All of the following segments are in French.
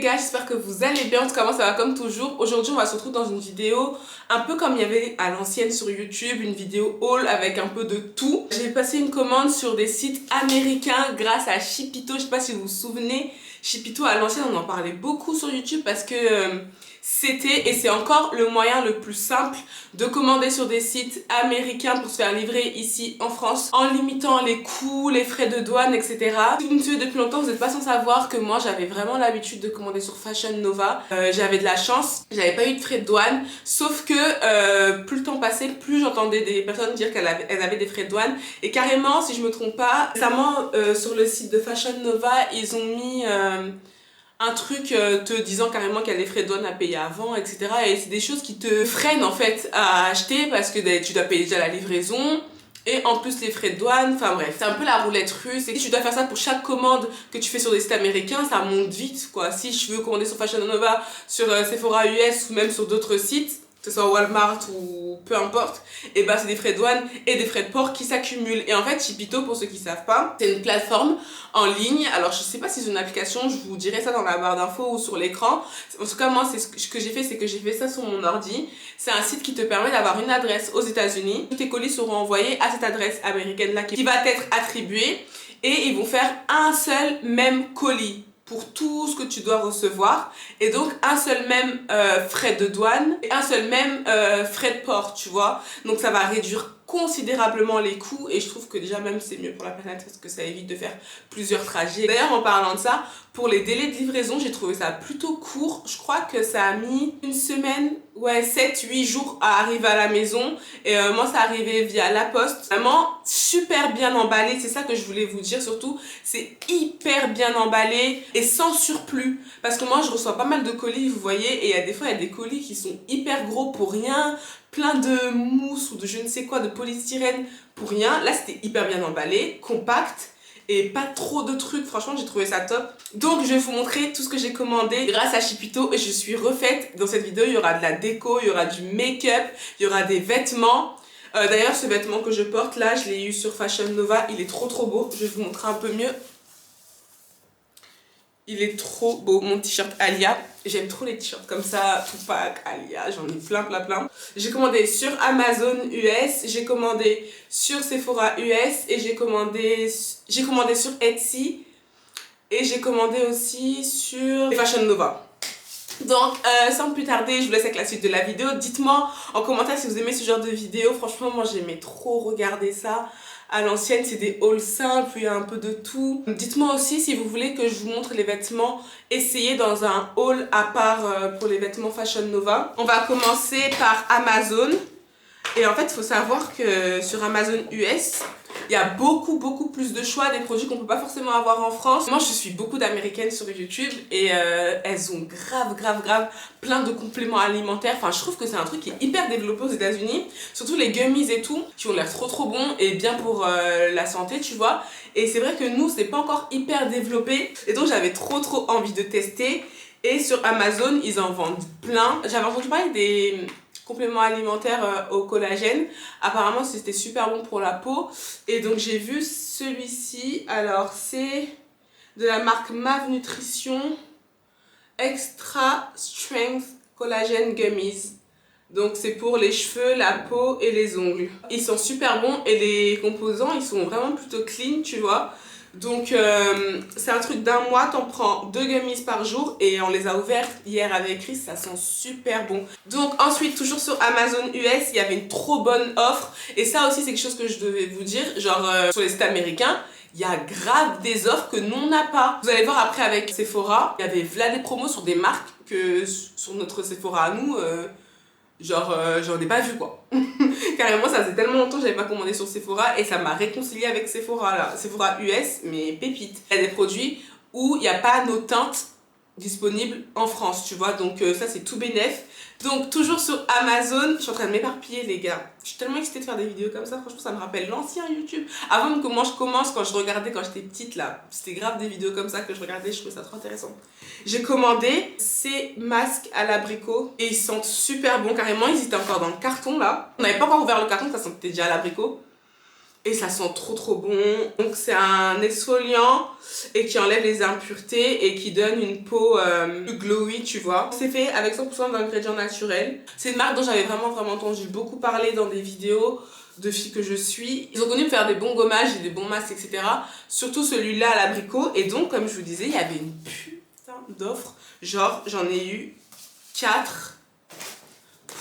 gars, j'espère que vous allez bien, en tout cas moi ça va comme toujours. Aujourd'hui on va se retrouver dans une vidéo un peu comme il y avait à l'ancienne sur YouTube, une vidéo haul avec un peu de tout. J'ai passé une commande sur des sites américains grâce à Shippito, je sais pas si vous vous souvenez. Shippito à l'ancienne on en parlait beaucoup sur YouTube parce que c'était et c'est encore le moyen le plus simple de commander sur des sites américains pour se faire livrer ici en France en limitant les coûts, les frais de douane, etc. Si vous me suivez depuis longtemps, vous n'êtes pas sans savoir que moi j'avais vraiment l'habitude de commander sur Fashion Nova. J'avais de la chance, j'avais pas eu de frais de douane, sauf que plus le temps passait, plus j'entendais des personnes dire qu'elles avaient des frais de douane. Et carrément, si je me trompe pas, récemment sur le site de Fashion Nova, ils ont mis un truc te disant carrément qu'il y a des frais de douane à payer avant, etc. Et c'est des choses qui te freinent en fait à acheter parce que tu dois payer déjà la livraison et en plus les frais de douane, enfin bref, c'est un peu la roulette russe. Et si tu dois faire ça pour chaque commande que tu fais sur des sites américains, ça monte vite quoi. Si je veux commander sur Fashion Nova, sur Sephora US ou même sur d'autres sites, que ce soit Walmart ou peu importe, et bah c'est des frais de douane et des frais de port qui s'accumulent. Et en fait Shippito, pour ceux qui savent pas, c'est une plateforme en ligne. Alors je sais pas si c'est une application, je vous dirai ça dans la barre d'infos ou sur l'écran. En tout cas moi c'est ce que j'ai fait, c'est que j'ai fait ça sur mon ordi. C'est un site qui te permet d'avoir une adresse aux États-Unis. Tous tes colis seront envoyés à cette adresse américaine là qui va être attribuée et ils vont faire un seul même colis pour tout ce que tu dois recevoir et donc un seul même frais de douane et un seul même frais de port, tu vois. Donc ça va réduire considérablement les coûts et je trouve que déjà même c'est mieux pour la planète parce que ça évite de faire plusieurs trajets. D'ailleurs en parlant de ça, pour les délais de livraison j'ai trouvé ça plutôt court. Je crois que ça a mis une semaine, ouais 7-8 jours à arriver à la maison et moi ça arrivait via la poste. Vraiment super bien emballé, c'est ça que je voulais vous dire surtout, c'est hyper bien emballé et sans surplus parce que moi je reçois pas mal de colis vous voyez et il y a des fois il y a des colis qui sont hyper gros pour rien, plein de mousse ou de je ne sais quoi, de polystyrène pour rien. Là c'était hyper bien emballé, compact et pas trop de trucs, franchement j'ai trouvé ça top. Donc je vais vous montrer tout ce que j'ai commandé grâce à Shippito et je suis refaite. Dans cette vidéo il y aura de la déco, il y aura du make-up, il y aura des vêtements. D'ailleurs ce vêtement que je porte là, je l'ai eu sur Fashion Nova, il est trop beau, je vais vous montrer un peu mieux. Il est trop beau, mon t-shirt Alia. J'aime trop les t-shirts comme ça, Tupac, Alia, j'en ai plein. J'ai commandé sur Amazon US, j'ai commandé sur Sephora US et j'ai commandé sur Etsy et j'ai commandé aussi sur Fashion Nova. Donc sans plus tarder, je vous laisse avec la suite de la vidéo. Dites-moi en commentaire si vous aimez ce genre de vidéo. Franchement moi j'aimais trop regarder ça. À l'ancienne c'est des hauls simples, il y a un peu de tout. Dites-moi aussi si vous voulez que je vous montre les vêtements essayés dans un haul à part pour les vêtements Fashion Nova. On va commencer par Amazon. Et en fait il faut savoir que sur Amazon US il y a beaucoup plus de choix, des produits qu'on peut pas forcément avoir en France. Moi je suis beaucoup d'américaines sur YouTube et elles ont grave plein de compléments alimentaires. Enfin je trouve que c'est un truc qui est hyper développé aux États-Unis, surtout les gummies et tout qui ont l'air trop bons et bien pour la santé tu vois. Et c'est vrai que nous c'est pas encore hyper développé et donc j'avais trop envie de tester. Et sur Amazon ils en vendent plein. J'avais entendu parler des compléments alimentaires au collagène, apparemment c'était super bon pour la peau et donc j'ai vu celui-ci. Alors c'est de la marque Mav Nutrition Extra Strength Collagen Gummies, donc c'est pour les cheveux, la peau et les ongles. Ils sont super bons et les composants ils sont vraiment plutôt clean tu vois. Donc c'est un truc d'un mois, t'en prends 2 gummies par jour et on les a ouvertes hier avec Chris, ça sent super bon. Donc ensuite toujours sur Amazon US il y avait une trop bonne offre et ça aussi c'est quelque chose que je devais vous dire, genre sur les sites américains il y a grave des offres que nous on n'a pas. Vous allez voir après avec Sephora, il y avait là des promos sur des marques que sur notre Sephora à nous genre j'en ai pas vu quoi. Carrément ça faisait tellement longtemps que j'avais pas commandé sur Sephora et ça m'a réconcilié avec Sephora là. Sephora US mais pépite. Il y a des produits où il n'y a pas nos teintes disponibles en France tu vois, donc ça c'est tout bénef. Donc toujours sur Amazon, je suis en train de m'éparpiller les gars. Je suis tellement excitée de faire des vidéos comme ça, franchement ça me rappelle l'ancien YouTube. Avant que moi je commence, quand je regardais quand j'étais petite là, c'était grave des vidéos comme ça que je regardais, je trouvais ça trop intéressant. J'ai commandé ces masques à l'abricot et ils sentent super bon carrément, ils étaient encore dans le carton là. On n'avait pas encore ouvert le carton, ça sentait déjà à l'abricot. et ça sent trop bon. Donc c'est un exfoliant et qui enlève les impuretés et qui donne une peau plus glowy, tu vois. C'est fait avec 100% d'ingrédients naturels. C'est une marque dont j'avais vraiment entendu beaucoup parler dans des vidéos de filles que je suis. Ils ont connu me faire des bons gommages et des bons masques, etc. Surtout celui-là à l'abricot. Et donc, comme je vous disais, il y avait une putain d'offres. Genre, j'en ai eu 4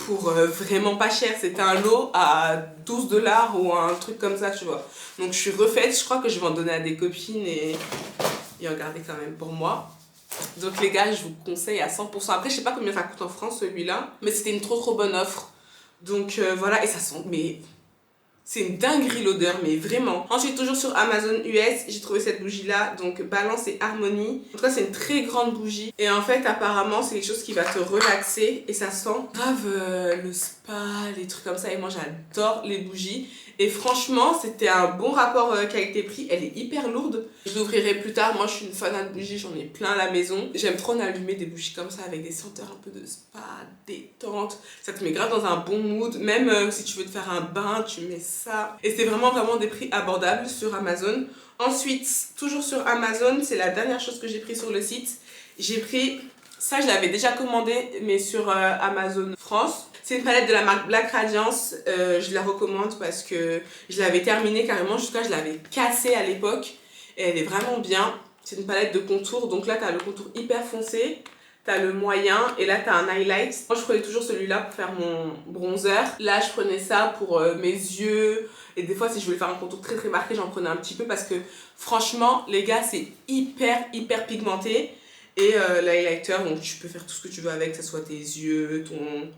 pour vraiment pas cher. C'était un lot à 12 $ ou un truc comme ça, tu vois. Donc, je suis refaite. Je crois que je vais en donner à des copines et en garder quand même pour moi. Donc, les gars, je vous conseille à 100%. Après, je sais pas combien ça coûte en France, celui-là. Mais c'était une trop bonne offre. Donc, voilà. Et ça sent... Mais... c'est une dinguerie l'odeur, mais vraiment. Ensuite, toujours sur Amazon US, j'ai trouvé cette bougie-là, donc Balance et Harmonie. En tout cas, c'est une très grande bougie. Et en fait, apparemment, c'est quelque chose qui va te relaxer. Et ça sent grave le spa, les trucs comme ça. Et moi, j'adore les bougies. Et franchement, c'était un bon rapport qualité-prix. Elle est hyper lourde. Je l'ouvrirai plus tard. Moi, je suis une fan de bougies. J'en ai plein à la maison. J'aime trop en allumer des bougies comme ça avec des senteurs un peu de spa, détente. Ça te met grave dans un bon mood. Même si tu veux te faire un bain, tu mets ça. Et c'est vraiment des prix abordables sur Amazon. Ensuite, toujours sur Amazon, c'est la dernière chose que j'ai pris sur le site. J'ai pris... ça, je l'avais déjà commandé, mais sur Amazon France. C'est une palette de la marque Black Radiance. Je la recommande parce que je l'avais terminée carrément. Jusqu'à je l'avais cassée à l'époque. Et elle est vraiment bien. C'est une palette de contours. Donc là, tu as le contour hyper foncé. Tu as le moyen. Et là, tu as un highlight. Moi, je prenais toujours celui-là pour faire mon bronzer. Là, je prenais ça pour mes yeux. Et des fois, si je voulais faire un contour très marqué, j'en prenais un petit peu. Parce que franchement, les gars, c'est hyper pigmenté. Et l'highlighter, donc tu peux faire tout ce que tu veux avec, que ce soit tes yeux, ton...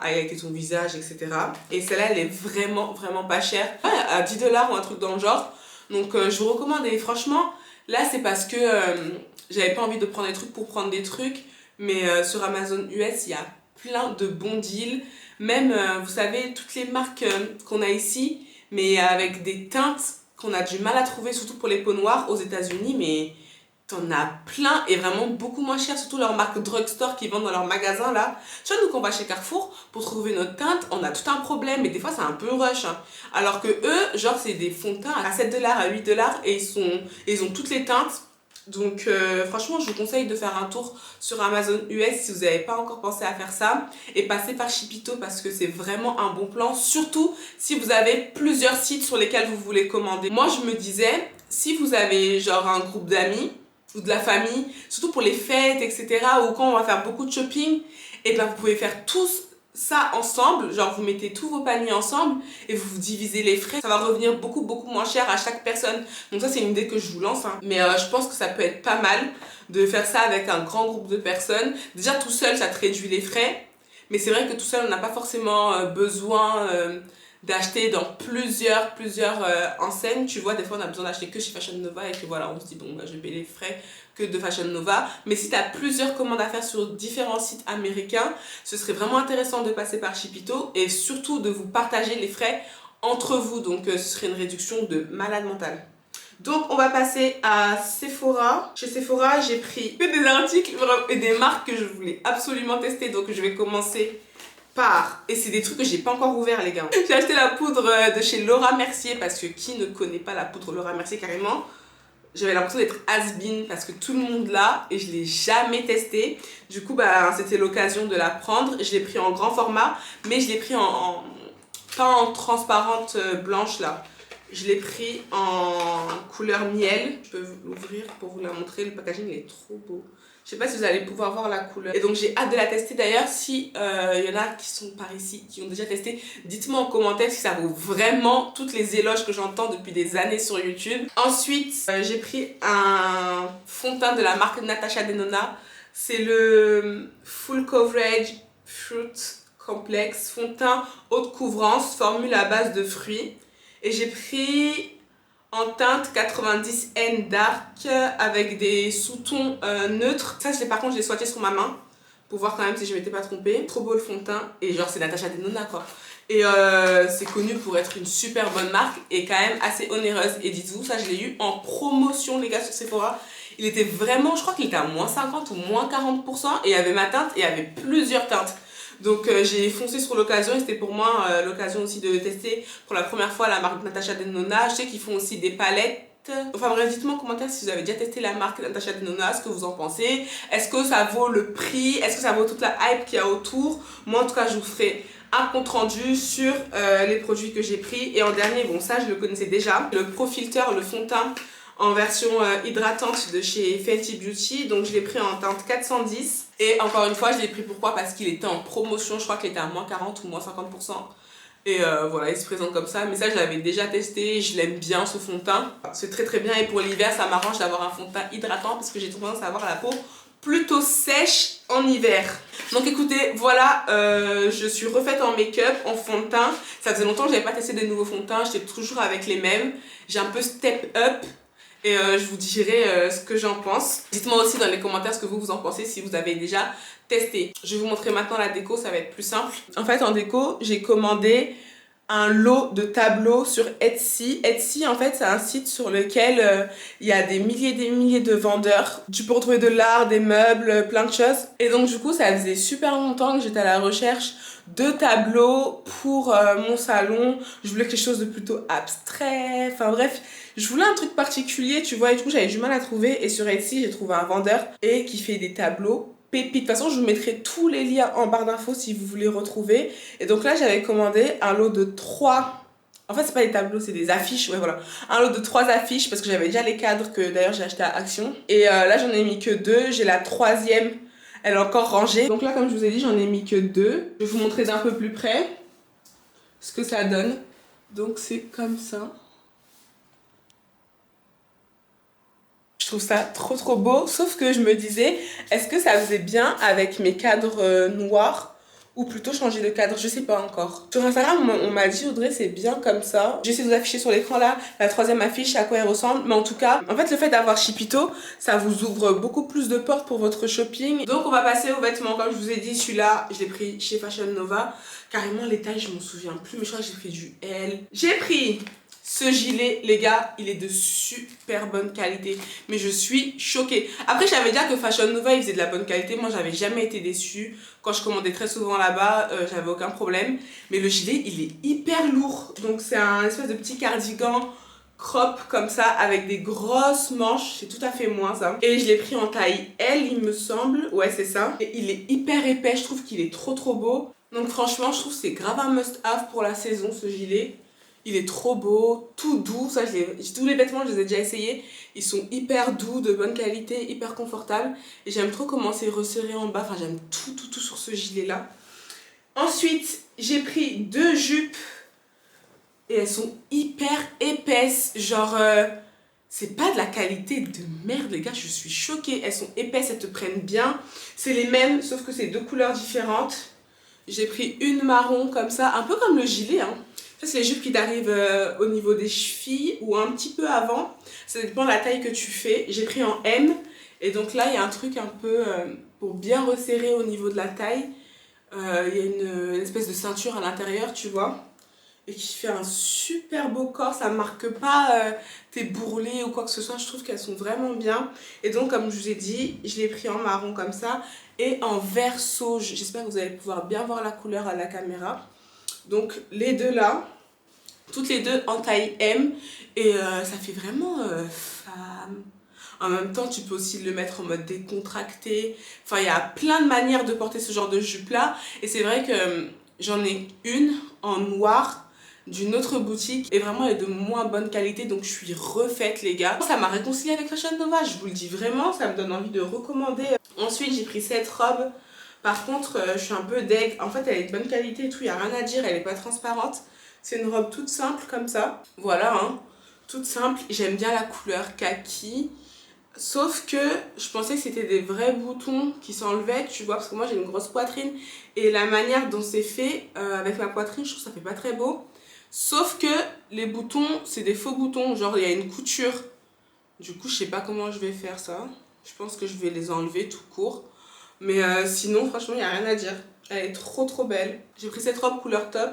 highlighter ton visage, etc. Et celle-là, elle est vraiment pas chère. Ouais, à 10 $ ou un truc dans le genre. Donc je vous recommande. Et franchement, là, c'est parce que j'avais pas envie de prendre des trucs pour prendre des trucs. Mais sur Amazon US, il y a plein de bons deals. Même, vous savez, toutes les marques qu'on a ici, mais avec des teintes qu'on a du mal à trouver, surtout pour les peaux noires aux États-Unis, mais... t'en as plein et vraiment beaucoup moins cher, surtout leurs marques drugstore qui vendent dans leurs magasins là. Tu vois, nous quand on va chez Carrefour pour trouver notre teinte, on a tout un problème et des fois c'est un peu rush. Hein. Alors que eux, genre c'est des fonds de teint à 7 $, à 8 $ et ils ont toutes les teintes. Donc franchement, je vous conseille de faire un tour sur Amazon US si vous n'avez pas encore pensé à faire ça. Et passer par Shipito parce que c'est vraiment un bon plan. Surtout si vous avez plusieurs sites sur lesquels vous voulez commander. Moi, je me disais, si vous avez genre un groupe d'amis ou de la famille, surtout pour les fêtes, etc. ou quand on va faire beaucoup de shopping, et ben vous pouvez faire tous ça ensemble, genre vous mettez tous vos paniers ensemble et vous divisez les frais, ça va revenir beaucoup moins cher à chaque personne. Donc ça c'est une idée que je vous lance, hein. Mais je pense que ça peut être pas mal de faire ça avec un grand groupe de personnes. Déjà tout seul ça te réduit les frais, mais c'est vrai que tout seul on n'a pas forcément besoin d'acheter dans plusieurs enseignes. Tu vois, des fois on a besoin d'acheter que chez Fashion Nova et que voilà, on se dit bon je vais payer les frais que de Fashion Nova. Mais si tu as plusieurs commandes à faire sur différents sites américains, ce serait vraiment intéressant de passer par Shipito et surtout de vous partager les frais entre vous. Donc ce serait une réduction de malade mental. Donc on va passer à Sephora. Chez Sephora, j'ai pris que des articles et des marques que je voulais absolument tester. Donc je vais commencer par... et c'est des trucs que j'ai pas encore ouvert les gars. J'ai acheté la poudre de chez Laura Mercier parce que qui ne connaît pas la poudre Laura Mercier carrément. J'avais l'impression d'être has-been parce que tout le monde l'a et je l'ai jamais testé. Du coup c'était l'occasion de la prendre. Je l'ai pris en grand format mais je l'ai pris pas en transparente blanche là. Je l'ai pris en couleur miel. Je peux l'ouvrir pour vous la montrer. Le packaging il est trop beau. Je sais pas si vous allez pouvoir voir la couleur. Et donc j'ai hâte de la tester d'ailleurs. Si y en a qui sont par ici, qui ont déjà testé, dites-moi en commentaire si ça vaut vraiment toutes les éloges que j'entends depuis des années sur YouTube. Ensuite, j'ai pris un fond de teint de la marque Natasha Denona. C'est le Full Coverage Fruit Complex fond de teint haute couvrance, formule à base de fruits. Et j'ai pris en teinte 90N Dark avec des sous-tons neutres. Ça, par contre, je l'ai swatché sur ma main pour voir quand même si je m'étais pas trompée. Trop beau le fond de teint. Et genre, c'est Natasha Denona quoi. Et c'est connu pour être une super bonne marque et quand même assez onéreuse. Et dites-vous, ça, je l'ai eu en promotion, les gars, sur Sephora. Il était vraiment, je crois qu'il était à moins 50 ou moins 40%. Et il y avait ma teinte et il y avait plusieurs teintes. Donc j'ai foncé sur l'occasion et c'était pour moi l'occasion aussi de tester pour la première fois la marque Natasha Denona. Je sais qu'ils font aussi des palettes. Enfin bref, dites-moi en commentaire si vous avez déjà testé la marque Natasha Denona, ce que vous en pensez. Est-ce que ça vaut le prix? Est-ce que ça vaut toute la hype qu'il y a autour? Moi en tout cas je vous ferai un compte rendu sur les produits que j'ai pris. Et en dernier, bon ça je le connaissais déjà, le Pro Filter, le fond de teint en version hydratante de chez Fenty Beauty. Donc je l'ai pris en teinte 410. Et encore une fois je l'ai pris pourquoi? Parce qu'il était en promotion, je crois qu'il était à moins 40 ou moins 50%. Et voilà, il se présente comme ça. Mais ça je l'avais déjà testé, je l'aime bien ce fond de teint. C'est très très bien et pour l'hiver ça m'arrange d'avoir un fond de teint hydratant parce que j'ai tendance à avoir la peau plutôt sèche en hiver. Donc écoutez, voilà, je suis refaite en make-up, en fond de teint. Ça faisait longtemps que j'avais pas testé des nouveaux fonds de teint, j'étais toujours avec les mêmes. J'ai un peu step up et je vous dirai ce que j'en pense. Dites-moi aussi dans les commentaires ce que vous en pensez si vous avez déjà testé. Je vais vous montrer maintenant la déco, ça va être plus simple. En fait en déco, j'ai commandé un lot de tableaux sur Etsy. Etsy, en fait, c'est un site sur lequel il y a des milliers de vendeurs. Tu peux retrouver de l'art, des meubles, plein de choses. Et donc, du coup, ça faisait super longtemps que j'étais à la recherche de tableaux pour mon salon. Je voulais quelque chose de plutôt abstrait. Enfin bref, je voulais un truc particulier, tu vois. Et du coup, j'avais du mal à trouver. Et sur Etsy, j'ai trouvé un vendeur et qui fait des tableaux pépites. De toute façon, je vous mettrai tous les liens en barre d'infos si vous voulez retrouver. Et donc là, j'avais commandé un lot de 3... En fait, c'est pas des tableaux, c'est des affiches. Ouais, voilà. Un lot de 3 affiches parce que j'avais déjà les cadres que d'ailleurs j'ai acheté à Action. Et là, j'en ai mis que 2. J'ai la 3e. Elle est encore rangée. Donc là, comme je vous ai dit, j'en ai mis que 2. Je vais vous montrer d'un peu plus près ce que ça donne. Donc c'est comme ça. Je trouve ça trop beau, sauf que je me disais, est-ce que ça faisait bien avec mes cadres noirs ou plutôt changer de cadre, je sais pas encore. Sur Instagram, on m'a dit Audrey, c'est bien comme ça. J'essaie de vous afficher sur l'écran là, la 3e affiche, à quoi elle ressemble. Mais en tout cas, en fait, le fait d'avoir Chipito, ça vous ouvre beaucoup plus de portes pour votre shopping. Donc on va passer aux vêtements. Comme je vous ai dit, celui-là, je l'ai pris chez Fashion Nova. Carrément, les tailles, je m'en souviens plus, mais je crois que j'ai pris du L. J'ai pris ce gilet, les gars, il est de super bonne qualité. Mais je suis choquée. Après, je savais déjà que Fashion Nova, il faisait de la bonne qualité. Moi, j'avais jamais été déçue. Quand je commandais très souvent là-bas, j'avais aucun problème. Mais le gilet, il est hyper lourd. Donc, c'est un espèce de petit cardigan crop comme ça, avec des grosses manches. C'est tout à fait moins ça. Et je l'ai pris en taille L, il me semble. Ouais, c'est ça. Et il est hyper épais. Je trouve qu'il est trop beau. Donc, franchement, je trouve que c'est grave un must-have pour la saison, ce gilet. Il est trop beau, tout doux, ça tous les vêtements je les ai déjà essayés, ils sont hyper doux, de bonne qualité, hyper confortables et j'aime trop comment c'est resserré en bas, enfin j'aime tout sur ce gilet là. Ensuite j'ai pris 2 jupes et elles sont hyper épaisses, genre c'est pas de la qualité de merde les gars, je suis choquée, elles sont épaisses, elles te prennent bien, c'est les mêmes sauf que c'est 2 couleurs différentes. J'ai pris une marron comme ça, un peu comme le gilet hein. Ça, c'est les jupes qui t'arrivent au niveau des chevilles ou un petit peu avant. Ça dépend de la taille que tu fais. J'ai pris en M. Et donc là, il y a un truc un peu pour bien resserrer au niveau de la taille. Il y a une espèce de ceinture à l'intérieur, tu vois. Et qui fait un super beau corps. Ça ne marque pas tes bourrelets ou quoi que ce soit. Je trouve qu'elles sont vraiment bien. Et donc, comme je vous ai dit, je l'ai pris en marron comme ça. Et en vert sauge. J'espère que vous allez pouvoir bien voir la couleur à la caméra. Donc les deux là, toutes les deux en taille M et ça fait vraiment femme. En même temps tu peux aussi le mettre en mode décontracté. Enfin il y a plein de manières de porter ce genre de jupe là et c'est vrai que j'en ai une en noir d'une autre boutique et vraiment elle est de moins bonne qualité donc je suis refaite les gars. Ça m'a réconciliée avec Fashion Nova, je vous le dis vraiment, ça me donne envie de recommander. Ensuite j'ai pris cette robe. Par contre, je suis un peu deg. En fait, elle est de bonne qualité et tout, il n'y a rien à dire, elle n'est pas transparente. C'est une robe toute simple comme ça. Voilà, hein, toute simple. J'aime bien la couleur kaki. Sauf que je pensais que c'était des vrais boutons qui s'enlevaient, tu vois, parce que moi j'ai une grosse poitrine. Et la manière dont c'est fait avec ma poitrine, je trouve que ça fait pas très beau. Sauf que les boutons, c'est des faux boutons, genre il y a une couture. Du coup, je sais pas comment je vais faire ça. Je pense que je vais les enlever tout court. Mais sinon, franchement, il n'y a rien à dire. Elle est trop belle. J'ai pris cette robe couleur top.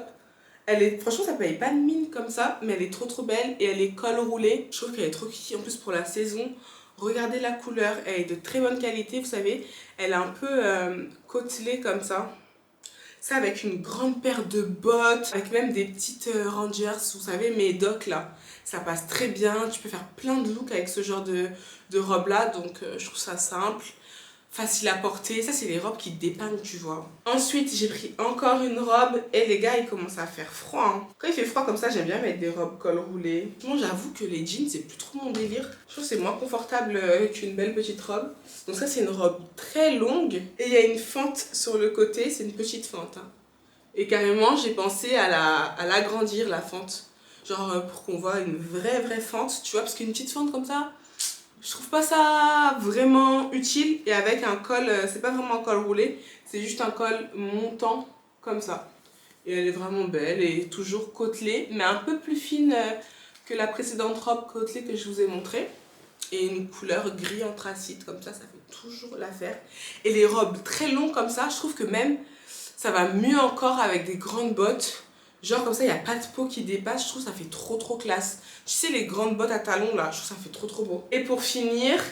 Franchement, ça paye pas de mine comme ça, mais elle est trop belle et elle est col roulé. Je trouve qu'elle est trop kiki en plus pour la saison. Regardez la couleur, elle est de très bonne qualité, vous savez. Elle est un peu côtelée comme ça. Ça avec une grande paire de bottes, avec même des petites Rangers, vous savez, mes docks là. Ça passe très bien, tu peux faire plein de looks avec ce genre de robe là, donc je trouve ça simple, facile à porter. Ça c'est les robes qui te dépeignent, tu vois. Ensuite j'ai pris encore une robe et les gars il commence à faire froid. Hein. Quand il fait froid comme ça, j'aime bien mettre des robes col roulé. Moi j'avoue que les jeans c'est plus trop mon délire. Je trouve que c'est moins confortable qu'une belle petite robe. Donc ça c'est une robe très longue et il y a une fente sur le côté, c'est une petite fente. Hein. Et carrément j'ai pensé à l'agrandir la fente. Genre pour qu'on voit une vraie fente, tu vois, parce qu'une petite fente comme ça, je trouve pas ça vraiment utile. Et avec un col, c'est pas vraiment un col roulé, c'est juste un col montant comme ça. Et elle est vraiment belle et toujours côtelée, mais un peu plus fine que la précédente robe côtelée que je vous ai montrée. Et une couleur gris anthracite, comme ça fait toujours l'affaire. Et les robes très longues comme ça, je trouve que même ça va mieux encore avec des grandes bottes. Genre comme ça, il n'y a pas de peau qui dépasse. Je trouve que ça fait trop classe. Tu sais, les grandes bottes à talons là, je trouve que ça fait trop beau. Et pour finir,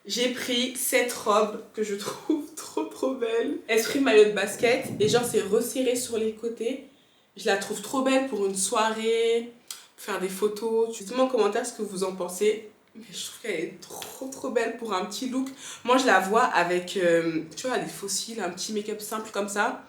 j'ai pris cette robe que je trouve trop belle. Esprit maillot de basket. Et genre, c'est resserré sur les côtés. Je la trouve trop belle pour une soirée, pour faire des photos. Dites-moi en commentaire ce que vous en pensez. Mais je trouve qu'elle est trop belle pour un petit look. Moi, je la vois avec, tu vois, des faux cils, un petit make-up simple comme ça.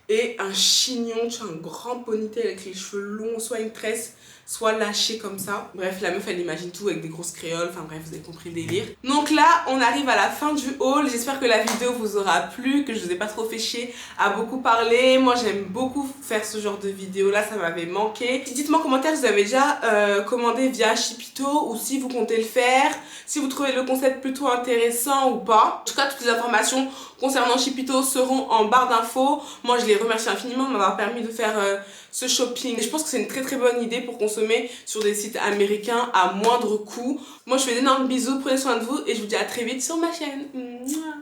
Et un chignon, tu vois, un grand ponytail avec les cheveux longs, soit une tresse, soit lâché comme ça. Bref, la meuf elle imagine tout avec des grosses créoles, enfin bref, vous avez compris le délire. Donc là, on arrive à la fin du haul. J'espère que la vidéo vous aura plu, que je vous ai pas trop fait chier à beaucoup parler. Moi j'aime beaucoup faire ce genre de vidéo là, ça m'avait manqué. Dites-moi en commentaire si vous avez déjà commandé via Shipito ou si vous comptez le faire, si vous trouvez le concept plutôt intéressant ou pas. En tout cas, toutes les informations concernant Shipito seront en barre d'infos. Moi je les remercie infiniment de m'avoir permis de faire ce shopping. Et je pense que c'est une très bonne idée pour consommer sur des sites américains à moindre coût. Moi je fais d'énormes bisous, prenez soin de vous et je vous dis à très vite sur ma chaîne. Mouah.